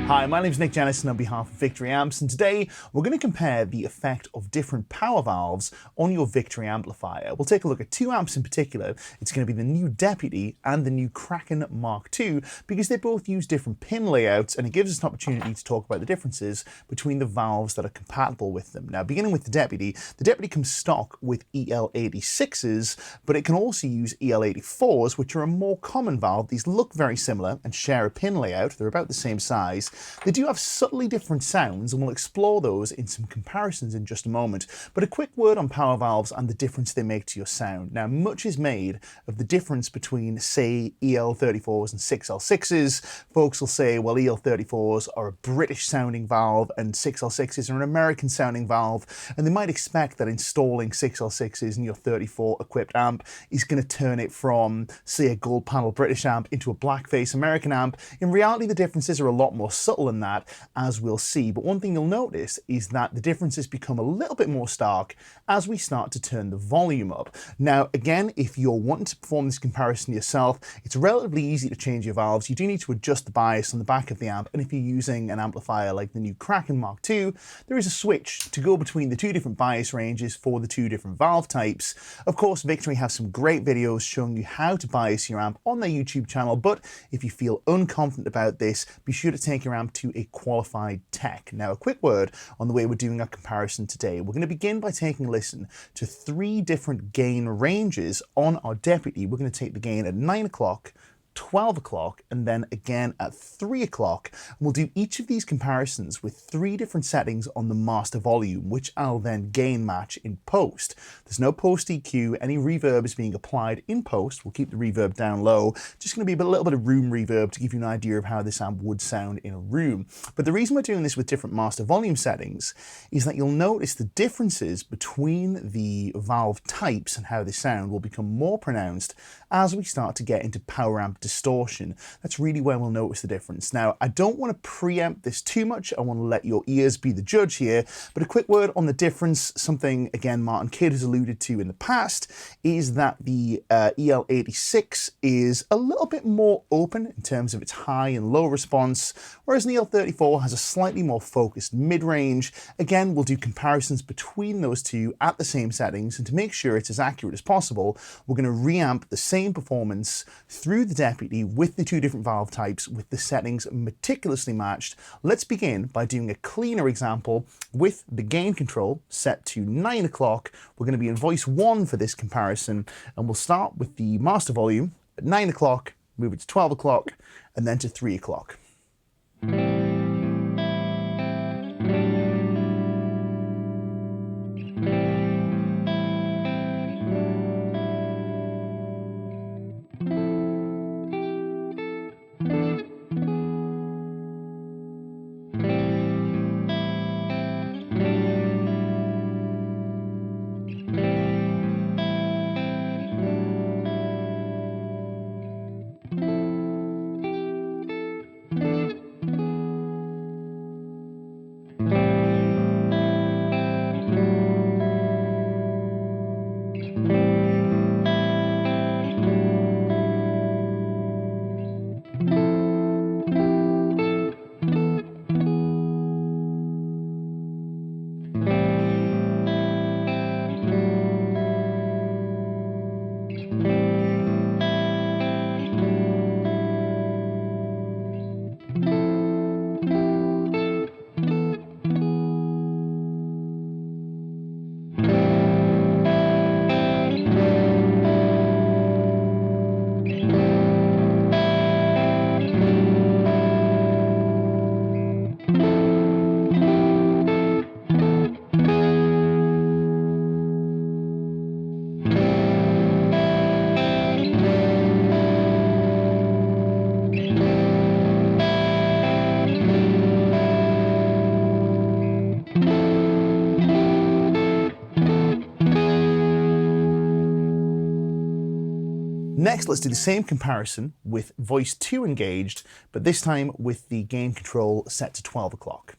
Hi, my name is Nick Jennison on behalf of Victory Amps, and today we're going to compare the effect of different power valves on your Victory amplifier. We'll take a look at two amps in particular. It's going to be the new Deputy and the new Kraken MKII, because they both use different pin layouts, and it gives us an opportunity to talk about the differences between the valves that are compatible with them. Now, beginning with the Deputy comes stock with EL86s, but it can also use EL84s, which are a more common valve. These look very similar and share a pin layout. They're about the same size. They do have subtly different sounds, and we'll explore those in some comparisons in just a moment. But a quick word on power valves and the difference they make to your sound. Now, much is made of the difference between, say, EL34s and 6L6s. Folks will say, well, EL34s are a British sounding valve and 6L6s are an American sounding valve, and they might expect that installing 6L6s in your 34 equipped amp is going to turn it from, say, a gold panel British amp into a blackface American amp. In reality, the differences are a lot more subtle than that, as we'll see. But one thing you'll notice is that the differences become a little bit more stark as we start to turn the volume up. Now, again, if you're wanting to perform this comparison yourself, it's relatively easy to change your valves. You do need to adjust the bias on the back of the amp, and if you're using an amplifier like the new Kraken MKII, there is a switch to go between the two different bias ranges for the two different valve types. Of course, Victory have some great videos showing you how to bias your amp on their YouTube channel, but if you feel unconfident about this, be sure to take your amp to a qualified tech. Now, a quick word on the way we're doing our comparison today. We're going to begin by taking a listen to three different gain ranges on our Deputy. We're going to take the gain at 9 o'clock, 12 o'clock, and then again at 3 o'clock. We'll do each of these comparisons with three different settings on the master volume, which I'll then gain match in post. There's no post EQ, any reverb is being applied in post. We'll keep the reverb down low. Just going to be a little bit of room reverb to give you an idea of how this amp would sound in a room. But the reason we're doing this with different master volume settings is that you'll notice the differences between the valve types and how they sound will become more pronounced as we start to get into power amp distortion. That's really where we'll notice the difference. Now, I don't want to preempt this too much. I want to let your ears be the judge here, but a quick word on the difference. Something, again, Martin Kidd has alluded to in the past is that the EL86 is a little bit more open in terms of its high and low response, whereas the EL34 has a slightly more focused mid-range. Again, we'll do comparisons between those two at the same settings, and to make sure it's as accurate as possible, we're going to reamp the same performance through the Deputy with the two different valve types with the settings meticulously matched. Let's begin by doing a cleaner example with the gain control set to 9 o'clock. We're going to be in voice 1 for this comparison, and we'll start with the master volume at 9 o'clock, move it to 12 o'clock, and then to 3 o'clock. Next, let's do the same comparison with voice 2 engaged, but this time with the gain control set to 12 o'clock.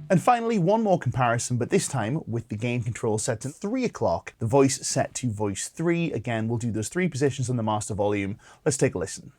And finally, one more comparison, but this time with the gain control set to 3 o'clock, the voice set to voice 3. Again, we'll do those 3 positions on the master volume. Let's take a listen.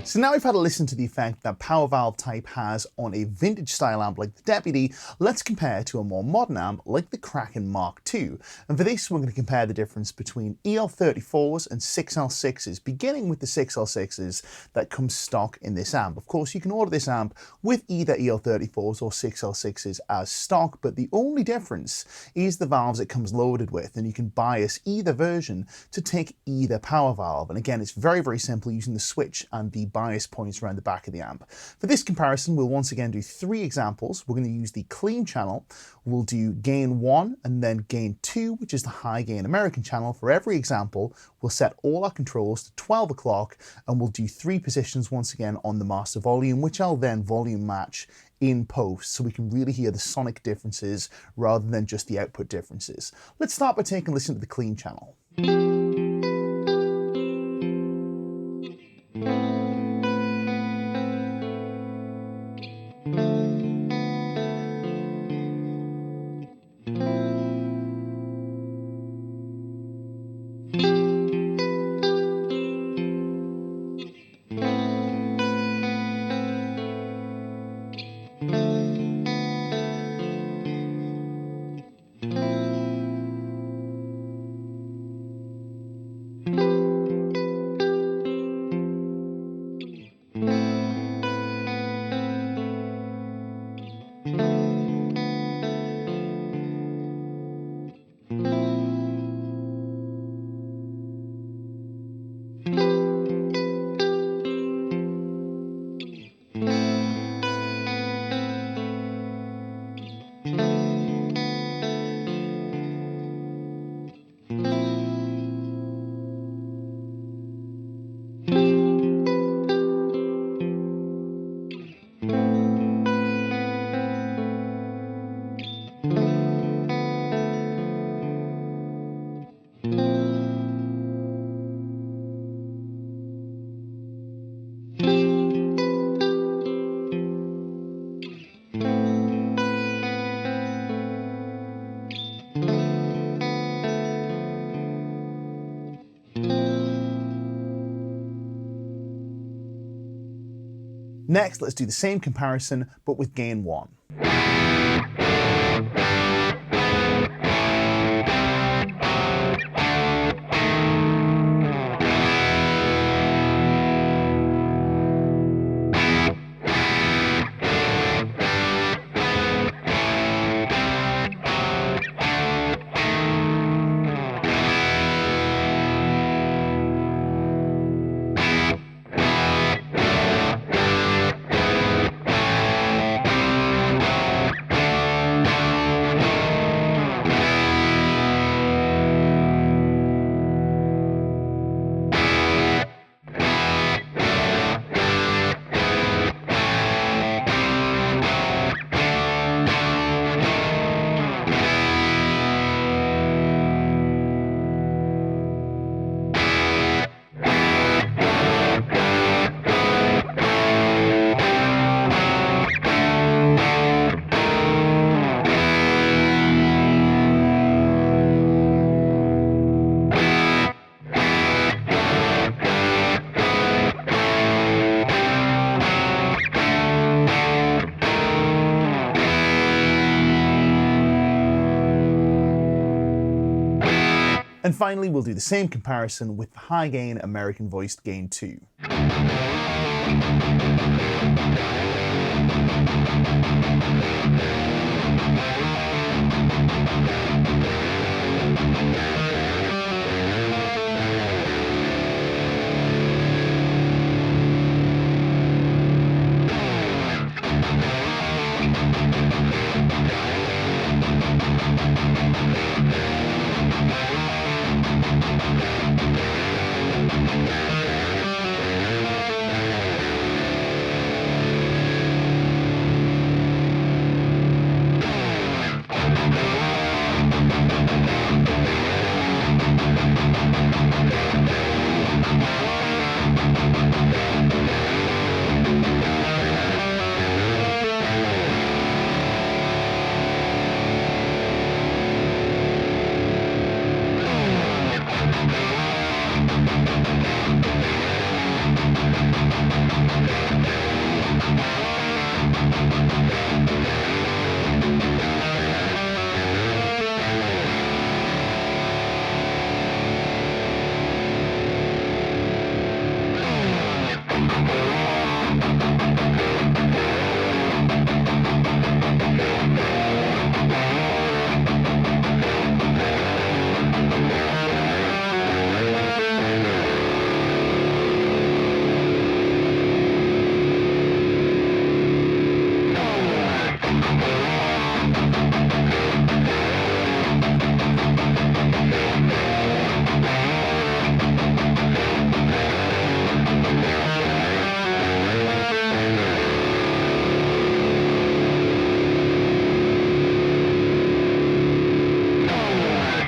So now we've had a listen to the effect that power valve type has on a vintage style amp like the Deputy, let's compare to a more modern amp like the Kraken MKII. And for this, we're going to compare the difference between EL34s and 6L6s, beginning with the 6L6s that come stock in this amp. Of course, you can order this amp with either EL34s or 6L6s as stock, but the only difference is the valves it comes loaded with, and you can bias either version to take either power valve. And again, it's very, very simple using the switch and the bias points around the back of the amp. For this comparison, we'll once again do 3 examples. We're going to use the clean channel. We'll do gain 1 and then gain 2, which is the high gain American channel. For every example, we'll set all our controls to 12 o'clock and we'll do 3 positions once again on the master volume, which I'll then volume match in post so we can really hear the sonic differences rather than just the output differences. Let's start by taking a listen to the clean channel. Next, let's do the same comparison, but with gain 1. And finally, we'll do the same comparison with the high gain American voiced gain 2.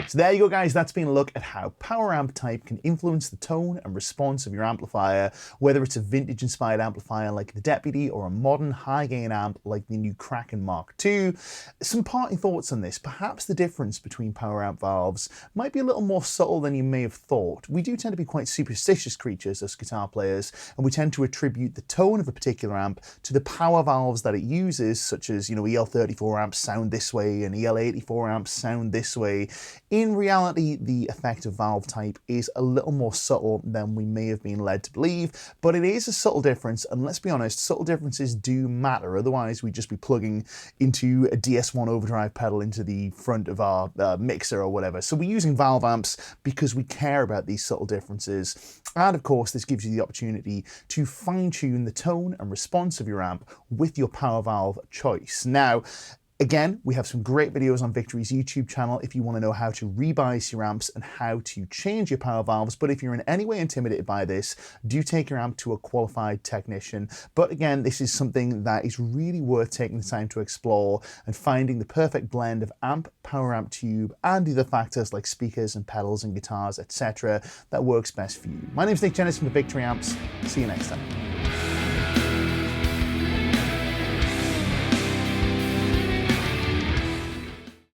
So there you go, guys. That's been a look at how power amp type can influence the tone and response of your amplifier, whether it's a vintage inspired amplifier like the Deputy or a modern high gain amp like the new Kraken MKII. Some parting thoughts on this. Perhaps the difference between power amp valves might be a little more subtle than you may have thought. We do tend to be quite superstitious creatures as guitar players, and we tend to attribute the tone of a particular amp to the power valves that it uses, such as, EL34 amps sound this way and EL84 amps sound this way. In reality, the effect of valve type is a little more subtle than we may have been led to believe, but it is a subtle difference, and let's be honest, subtle differences do matter. Otherwise, we'd just be plugging into a DS1 overdrive pedal into the front of our mixer or whatever. So we're using valve amps because we care about these subtle differences. And of course, this gives you the opportunity to fine-tune the tone and response of your amp with your power valve choice. Now, again, we have some great videos on Victory's YouTube channel if you want to know how to rebias your amps and how to change your power valves. But if you're in any way intimidated by this, do take your amp to a qualified technician. But again, this is something that is really worth taking the time to explore and finding the perfect blend of amp, power amp tube, and other factors like speakers and pedals and guitars, etc. that works best for you. My name is Nick Jennis from the Victory Amps. See you next time.